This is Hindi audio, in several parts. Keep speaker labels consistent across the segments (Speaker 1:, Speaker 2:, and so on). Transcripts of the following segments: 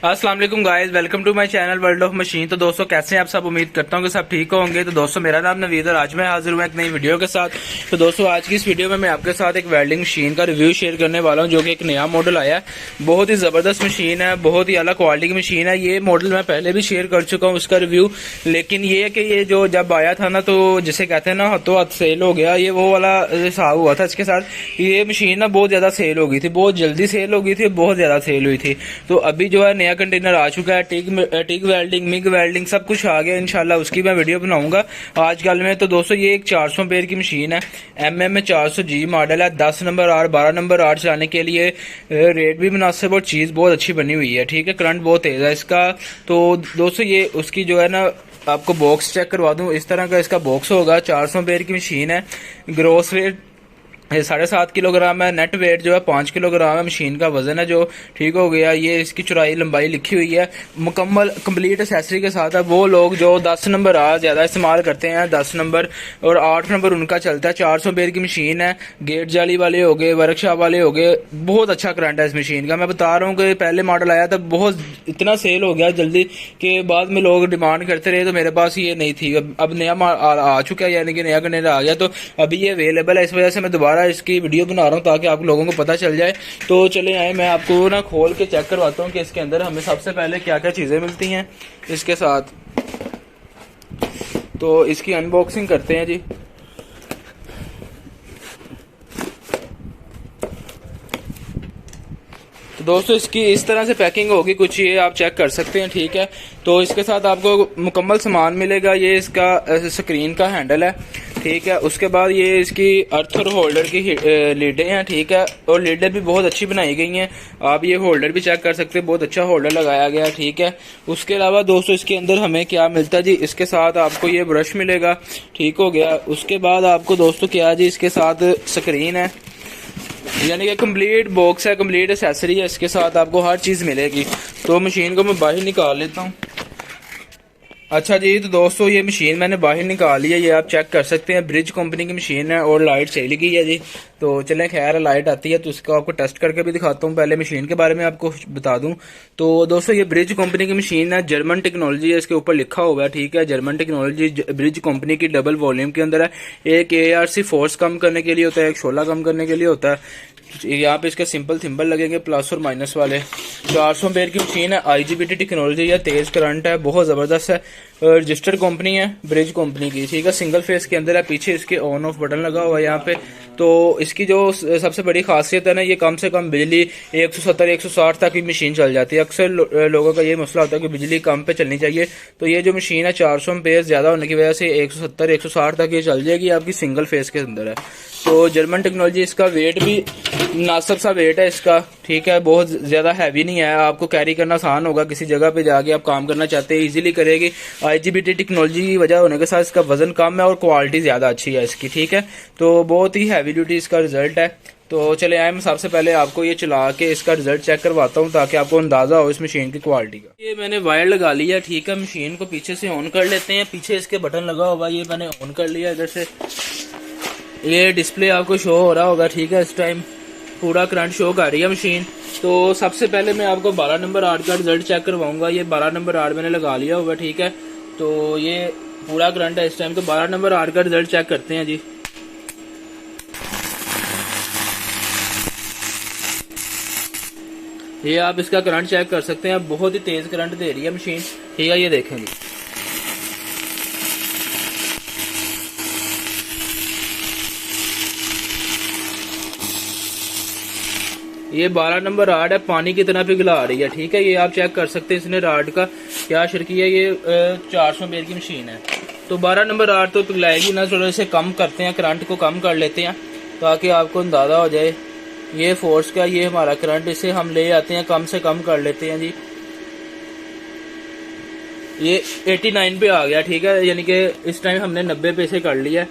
Speaker 1: अस्सलाम वालेकुम guys, welcome to my channel world of machine. तो दोस्तों कैसे हैं आप सब? उम्मीद करता हूँ कि सब ठीक होंगे। तो दोस्तों मेरा नाम नवीद और आज मैं हाजिर हुआ एक नई वीडियो के साथ। तो दोस्तों आज की इस वीडियो में मैं आपके साथ एक वेल्डिंग मशीन का रिव्यू शेयर करने वाला हूँ, जो कि एक नया मॉडल आया है। बहुत ही जबरदस्त मशीन है, बहुत ही अलग क्वालिटी की मशीन है। ये मॉडल मैं पहले भी शेयर कर चुका हूँ उसका रिव्यू, लेकिन ये है कि ये जो जब आया था ना, तो जिसे कहते हैं ना हाथों हाथ सेल हो गया, ये वो वाला हिसाब हुआ था इसके साथ। ये मशीन ना बहुत ज्यादा सेल हो गई थी, बहुत जल्दी सेल हो गई थी, बहुत ज्यादा सेल हुई थी। तो अभी जो है नया कंटेनर आ चुका है, टिग वेल्डिंग, मिग वेल्डिंग सब कुछ आ गया। इंशाल्लाह उसकी मैं वीडियो बनाऊंगा आजकल में। तो दोस्तों ये एक 400 एम्पेयर की मशीन है, MM 400G मॉडल है। 10 नंबर आर 12 नंबर आर चलाने के लिए रेट भी मुनासिब और चीज बहुत अच्छी बनी हुई है। ठीक है, करंट बहुत तेज है इसका। तो दोस्तों ये उसकी जो है ना, आपको बॉक्स चेक करवा दूं। इस तरह का इसका बॉक्स होगा। 400 एम्पेयर की मशीन है। ग्रोस वेट 7.5 किलोग्राम है। नेट वेट जो है 5 किलोग्राम है। मशीन का वजन है जो ठीक हो गया। ये इसकी चौड़ाई लंबाई लिखी हुई है, मुकम्मल कंप्लीट एक्सेसरी के साथ है। वो लोग जो 10 नंबर आ ज्यादा इस्तेमाल करते हैं, 10 नंबर और 8 नंबर उनका चलता है। 400 एम्पेयर की मशीन है। गेट जाली वाले हो गए, वर्कशॉप वाले हो गए, बहुत अच्छा करंट है इस मशीन का। मैं बता रहा हूँ कि पहले मॉडल आया था, बहुत इतना सेल हो गया जल्दी के बाद में लोग डिमांड करते रहे, तो मेरे पास ये नहीं थी। अब नया आ चुका है, यानी कि नया कंटेनर आ गया, तो अभी ये अवेलेबल है। इस वजह से मैं दोबारा इसकी वीडियो बना रहा हूँ ताकि आप लोगों को पता चल जाए। तो चले आए, मैं आपको ना खोल के चेक करवाता हूँ कि इसके अंदर हमें सबसे पहले क्या क्या चीजें मिलती हैं इसके साथ। तो इसकी अनबॉक्सिंग करते हैं जी। तो दोस्तों इसकी इस तरह से पैकिंग होगी कुछ, ये आप चेक कर सकते हैं। ठीक है, तो इसके साथ आपको मुकम्मल सामान मिलेगा। ये इसका स्क्रीन का हैंडल है। ठीक है, उसके बाद ये इसकी अर्थ और होल्डर की लीडें हैं। ठीक है, और लीडें भी बहुत अच्छी बनाई गई हैं। आप ये होल्डर भी चेक कर सकते हैं, बहुत अच्छा होल्डर लगाया गया। ठीक है, उसके अलावा दोस्तों इसके अंदर हमें क्या मिलता है जी, इसके साथ आपको ये ब्रश मिलेगा। ठीक हो गया। उसके बाद आपको दोस्तों क्या जी, इसके साथ स्क्रीन है, यानी कि कंप्लीट बॉक्स है, कंप्लीट एक्सेसरी है। इसके साथ आपको हर चीज मिलेगी। तो मशीन को मैं बाहर निकाल लेता हूँ। अच्छा जी, तो दोस्तों ये मशीन मैंने बाहर निकाली है, ये आप चेक कर सकते हैं। ब्रिज कंपनी की मशीन है और लाइट चली गई है जी। तो चलें, खैर लाइट आती है तो इसको आपको टेस्ट करके भी दिखाता हूँ। पहले मशीन के बारे में आपको बता दूं तो दोस्तों ये ब्रिज कंपनी की मशीन है, जर्मन टेक्नोलॉजी है, इसके ऊपर लिखा हुआ है। ठीक है, जर्मन टेक्नोलॉजी, ब्रिज कंपनी की, डबल वॉल्यूम के अंदर है। एक ARC फोर्स कम करने के लिए होता है, एक शोला कम करने के लिए होता है। यहाँ पे इसके सिंपल सिंबल लगेंगे प्लस और माइनस वाले। 400 एम्पेयर की मशीन है, IGBT टेक्नोलॉजी है, तेज करंट है, बहुत जबरदस्त है। रजिस्टर्ड कंपनी है ब्रिज कंपनी की। ठीक है, सिंगल फेस के अंदर है। पीछे इसके ऑन ऑफ बटन लगा हुआ है यहाँ पे। तो इसकी जो सबसे बड़ी खासियत है ना, ये कम से कम बिजली 170-160 तक की मशीन चल जाती है। अक्सर लोगों का ये मसला होता है कि बिजली कम पे चलनी चाहिए। तो ये जो मशीन है 400 एम्पेयर ज्यादा होने की वजह से 170-160 तक ये चल जाएगी, आपकी सिंगल फेस के अंदर है। तो जर्मन टेक्नोलॉजी, इसका वेट भी मुनासिब सा वेट है इसका। ठीक है, बहुत ज्यादा हैवी नहीं है, आपको कैरी करना आसान होगा। किसी जगह पे जाके आप काम करना चाहते हैं, इजीली करेगी। IGBT टेक्नोलॉजी की वजह होने के साथ इसका वजन कम है और क्वालिटी ज्यादा अच्छी है इसकी। ठीक है, तो बहुत ही हैवी ड्यूटी इसका रिजल्ट है। तो चले आए, मैं सबसे पहले आपको ये चला के इसका रिजल्ट चेक करवाता हूँ ताकि आपको अंदाजा हो इस मशीन की क्वालिटी का। ये मैंने वायर लगा लिया। ठीक है, मशीन को पीछे से ऑन कर लेते हैं। पीछे इसके बटन लगा हुआ, ये मैंने ऑन कर लिया। इधर से ये डिस्प्ले आपको शो हो रहा होगा। ठीक है, इस टाइम पूरा करंट शो कर रही है मशीन। तो सबसे पहले मैं आपको 12 नंबर आर्ट का रिजल्ट चेक करवाऊंगा। ये 12 नंबर आर्ट मैंने लगा लिया हुआ। ठीक है, तो ये पूरा करंट है इस टाइम। तो 12 नंबर आर्ट का रिजल्ट चेक करते हैं जी। ये आप इसका करंट चेक कर सकते हैं, बहुत ही तेज करंट दे रही है मशीन। ठीक है, ये देखेंगे, ये 12 नंबर राड है, पानी की तरह पिघला रही है। ठीक है, ये आप चेक कर सकते हैं इसने राड का क्या शर्की है। ये 400 एम्पेयर की मशीन है। तो 12 नंबर राड तो पिघलाएगी ना, थोड़ा से कम करते हैं, करंट को कम कर लेते हैं ताकि आपको अंदाजा हो जाए। ये फोर्स का, ये हमारा करंट, इसे हम ले आते हैं, कम से कम कर लेते हैं जी। ये 89 पे आ गया। ठीक है, यानी कि इस टाइम हमने 90 पे से कर लिया।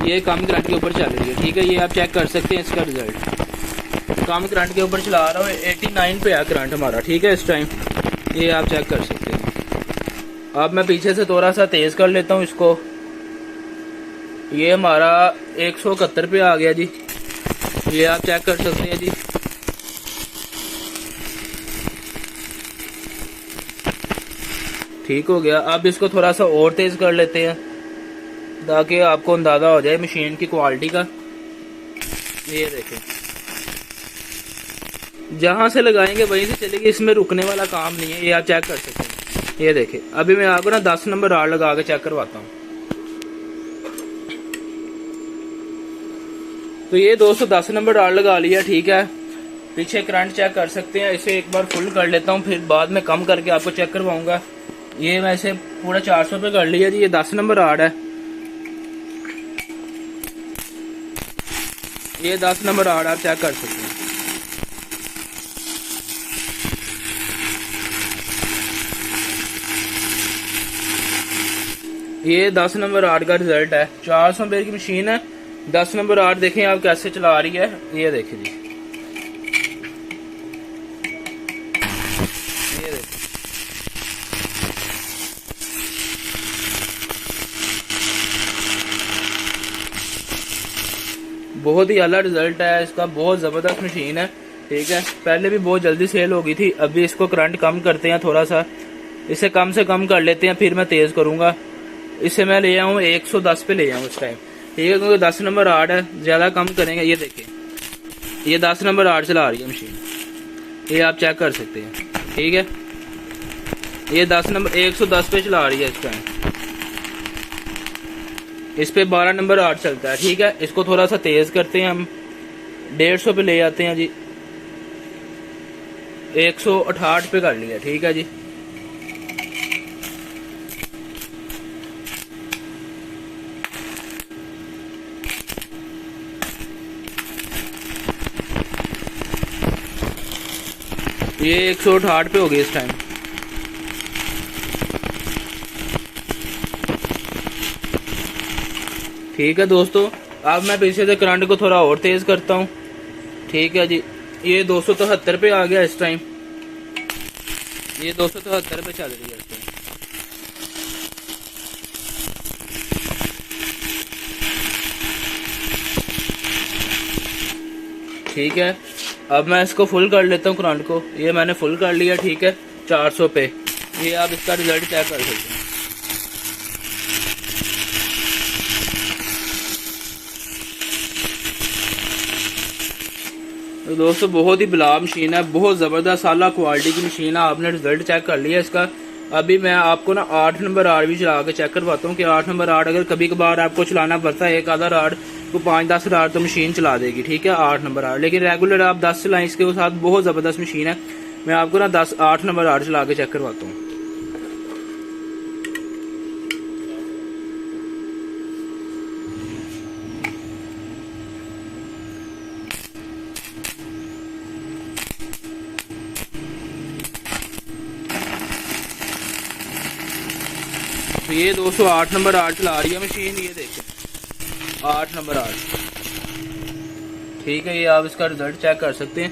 Speaker 1: ये कम करंट के ऊपर चल रही है। ठीक है, ये आप चेक कर सकते हैं इसका रिजल्ट। कम करंट के ऊपर चला रहा हूँ, 89 पे है करंट हमारा। ठीक है, इस टाइम ये आप चेक कर सकते हैं। अब मैं पीछे से थोड़ा सा तेज कर लेता हूँ इसको। ये हमारा 171 पे आ गया जी, ये आप चेक कर सकते हैं जी। ठीक हो गया। अब इसको थोड़ा सा और तेज कर लेते हैं ताकि आपको अंदाजा हो जाए मशीन की क्वालिटी का। ये देखें, जहां से लगाएंगे वहीं से चलेगी, इसमें रुकने वाला काम नहीं है। ये आप चेक कर सकते हैं। ये देखें, अभी मैं आपको ना 10 नंबर राड लगा के चेक करवाता हूँ। तो ये दोस्तों 10 नंबर राड लगा लिया, ठीक है। पीछे करंट चेक कर सकते हैं। इसे एक बार फुल कर लेता हूँ, फिर बाद में कम करके आपको चेक करवाऊंगा। ये वैसे पूरा 400 पे कर लिया जी। ये 10 नंबर राड है। ये 10 नंबर राड आप चेक कर सकते हैं। ये 10 नंबर राड का रिजल्ट है। 400 एम्पेयर की मशीन है। 10 नंबर राड देखें आप कैसे चला रही है। ये देखें जी, ये देखें, बहुत ही अलग रिजल्ट है इसका। बहुत जबरदस्त मशीन है, ठीक है। पहले भी बहुत जल्दी सेल हो गई थी। अभी इसको करंट कम करते हैं थोड़ा सा, इसे कम से कम कर लेते हैं, फिर मैं तेज करूंगा। इसे मैं ले आऊँ 110 पे ले आऊँ इस टाइम, ठीक है, क्योंकि 10 नंबर राड है। ज्यादा कम करेंगे। ये देखें, ये 10 नंबर राड चला रही है मशीन। ये आप चेक कर सकते हैं, ठीक है। ये 10 नंबर 110 पे चला रही है इस टाइम। इस पे 12 नंबर राड चलता है, ठीक है। इसको थोड़ा सा तेज करते हैं हम, 150 पे ले आते हैं जी। 168 पे कर लिया, ठीक है जी। ये 168 पे हो गई इस टाइम। ठीक है दोस्तों, अब मैं पीछे से करंट को थोड़ा और तेज करता हूँ, ठीक है जी। ये 273 पे आ गया इस टाइम। ये 273 पे चल रही है इस टाइम। ठीक है, अब मैं इसको फुल कर लेता हूँ करंट को। ये मैंने फुल कर लिया, ठीक है, 400 पे। ये आप इसका रिजल्ट चेक कर सकते हैं। तो दोस्तों बहुत ही बिलाव मशीन है, बहुत जबरदस्त आला क्वालिटी की मशीन है। आपने रिजल्ट चेक कर लिया इसका। अभी मैं आपको ना 8 नंबर राड भी चला के चेक करवाता हूँ कि 8 नंबर राड अगर कभी कभार आपको चलाना पड़ता है, एक आधा राड तो 5-10 राड तो मशीन चला देगी, ठीक है, 8 नंबर राड। लेकिन रेगुलर आप 10 चलाएं इसके साथ, बहुत जबरदस्त मशीन है। मैं आपको ना 8 नंबर राड चला के चेक करवाता हूँ। तो ये 208 नंबर राड चला रही है मशीन। ये देखें, 8 नंबर राड, ठीक है। ये आप इसका रिजल्ट चेक कर सकते हैं।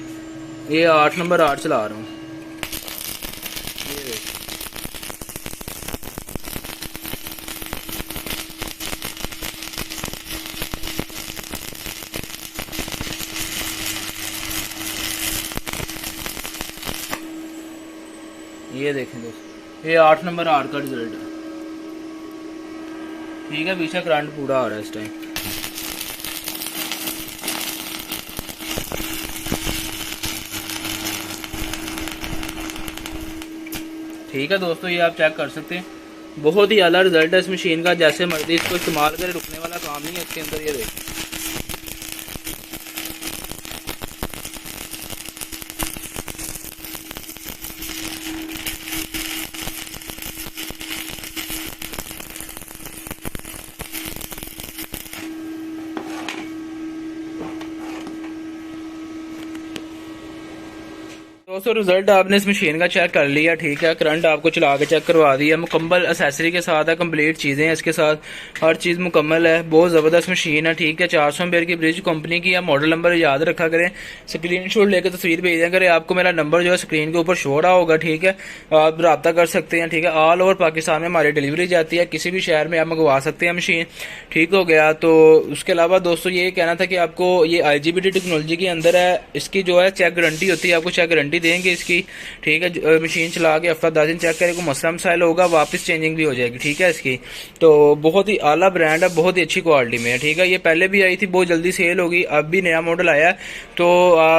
Speaker 1: ये 8 नंबर राड चला रहा हूँ। ये देखें, ये देखें दोस्तों, ये 8 नंबर राड का रिजल्ट है, ठीक है। पीछे करंट पूरा आ रहा है इस टाइम। ठीक है दोस्तों, ये आप चेक कर सकते हैं। बहुत ही अलग रिजल्ट है इस मशीन का। जैसे मर्जी इसको इस्तेमाल करें, रुकने वाला काम नहीं है इसके अंदर। ये देखें, दोस्तों रिजल्ट आपने इस मशीन का चेक कर लिया, ठीक है। करंट आपको चला के चेक करवा दिया। मुकम्मल एसेसरी के साथ है, कंप्लीट चीज़ें हैं इसके साथ, हर चीज़ मुकम्मल है। बहुत ज़बरदस्त मशीन है, ठीक है। 400 एम्पेयर की ब्रिज कंपनी की है। मॉडल नंबर याद रखा करें, स्क्रीनशॉट लेकर तस्वीर भेज दिया करें। आपको मेरा नंबर जो है स्क्रीन के ऊपर शो रहा होगा, ठीक है। आप रब्ता कर सकते हैं, ठीक है। ऑल ओवर पाकिस्तान में हमारी डिलीवरी जाती है, किसी भी शहर में आप मंगवा सकते हैं मशीन, ठीक हो गया। तो उसके अलावा दोस्तों ये कहना था कि आपको ये IGBT टेक्नोलॉजी के अंदर है। इसकी जो है चेक गारंटी होती है, आपको चेक गारंटी देंगे इसकी, ठीक है। मशीन चला के हफ्ता 10 दिन चेक करें, कोई मसला मसाइल होगा वापस चेंजिंग भी हो जाएगी, ठीक है इसकी। तो बहुत ही आला ब्रांड है, बहुत ही अच्छी क्वालिटी में है, ठीक है। ये पहले भी आई थी, बहुत जल्दी सेल होगी, अब भी नया मॉडल आया है। तो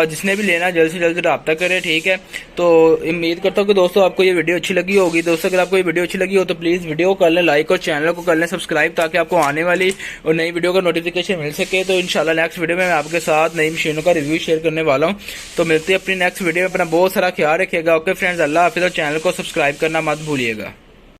Speaker 1: जिसने भी लेना जल्द से जल्द रब्ता करें, ठीक है। तो उम्मीद करता हूँ कि दोस्तों आपको ये वीडियो अच्छी लगी होगी। दोस्तों अगर आपको ये वीडियो अच्छी लगी हो तो प्लीज़ वीडियो को कर लें लाइक और चैनल को कर लें सब्सक्राइब, ताकि आपको आने वाली और नई वीडियो का नोटिफिकेशन मिल सके। तो इंशाल्लाह नेक्स्ट वीडियो में मैं आपके साथ नई मशीनों का रिव्यू शेयर करने वाला हूँ। तो मिलते हैं अपनी नेक्स्ट वीडियो में। अपना बहुत सारा ख्याल रखिएगा। ओके फ्रेंड्स, अल्लाह हाफिज़ और चैनल को सब्सक्राइब करना मत भूलिएगा।